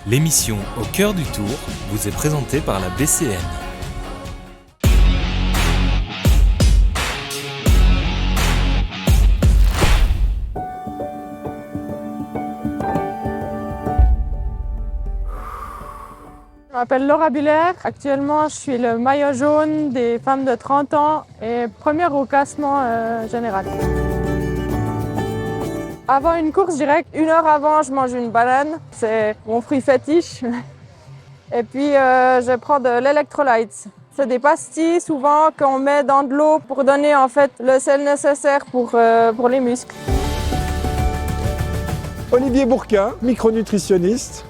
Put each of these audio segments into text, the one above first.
L'émission Au cœur du Tour vous est présentée par la BCN. Je m'appelle Laura Buller. Actuellement, je suis le maillot jaune des femmes de 30 ans et première au classement général. Avant une course directe, 1 heure avant, je mange une banane. C'est mon fruit fétiche. Et puis, je prends de l'électrolyte. C'est des pastilles souvent qu'on met dans de l'eau pour donner en fait le sel nécessaire pour les muscles. Olivier Bourquin, micronutritionniste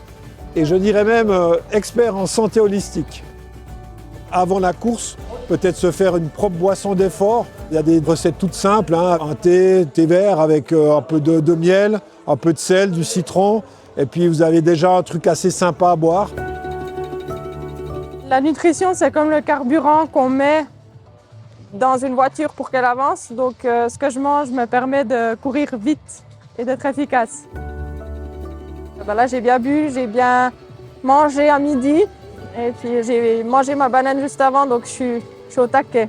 et je dirais même expert en santé holistique. Avant la course, peut-être se faire une propre boisson d'effort. Il y a des recettes toutes simples, un thé vert avec un peu de miel, un peu de sel, du citron, et puis vous avez déjà un truc assez sympa à boire. La nutrition, c'est comme le carburant qu'on met dans une voiture pour qu'elle avance. Donc, ce que je mange me permet de courir vite et d'être efficace. Là, j'ai bien bu, j'ai bien mangé à midi et puis j'ai mangé ma banane juste avant, donc je suis au taquet.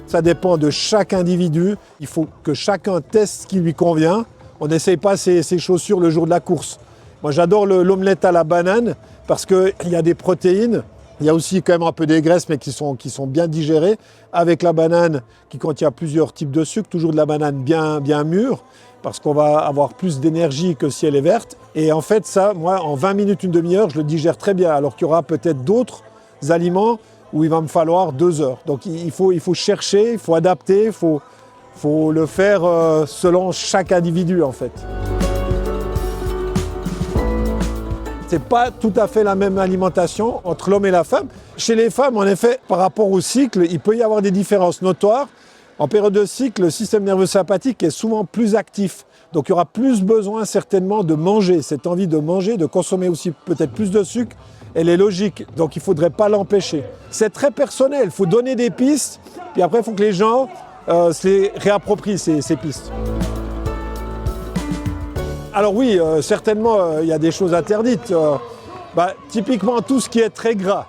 Ça dépend de chaque individu. Il faut que chacun teste ce qui lui convient. On n'essaye pas ses chaussures le jour de la course. Moi, j'adore l'omelette à la banane parce qu'il y a des protéines. Il y a aussi quand même un peu des graisses, mais qui sont bien digérées. Avec la banane qui contient plusieurs types de sucre, toujours de la banane bien mûre, parce qu'on va avoir plus d'énergie que si elle est verte. Et en fait, ça, moi, en 20 minutes, une demi-heure, je le digère très bien, alors qu'il y aura peut-être d'autres aliments où il va me falloir 2 heures. Donc il faut chercher, il faut adapter, il faut le faire selon chaque individu, en fait. C'est pas tout à fait la même alimentation entre l'homme et la femme. Chez les femmes, en effet, par rapport au cycle, il peut y avoir des différences notoires. En période de cycle, le système nerveux sympathique est souvent plus actif. Donc il y aura plus besoin certainement de manger. Cette envie de manger, de consommer aussi peut-être plus de sucre, elle est logique. Donc il ne faudrait pas l'empêcher. C'est très personnel. Il faut donner des pistes. Puis après, il faut que les gens se les réapproprient, ces pistes. Alors oui, certainement, il y a des choses interdites. Typiquement, tout ce qui est très gras.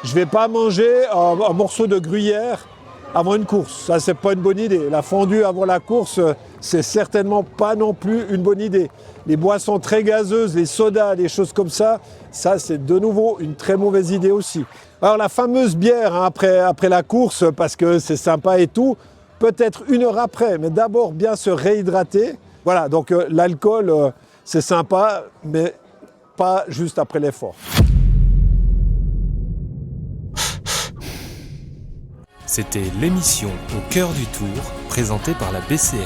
Je ne vais pas manger un morceau de gruyère avant une course. Ça, c'est pas une bonne idée. La fondue avant la course, c'est certainement pas non plus une bonne idée. Les boissons très gazeuses, les sodas, des choses comme ça, c'est de nouveau une très mauvaise idée aussi. Alors la fameuse bière après la course, parce que c'est sympa et tout, peut-être 1 heure après, mais d'abord bien se réhydrater. Voilà, donc l'alcool, c'est sympa, mais pas juste après l'effort. C'était l'émission Au cœur du Tour, présentée par la BCN.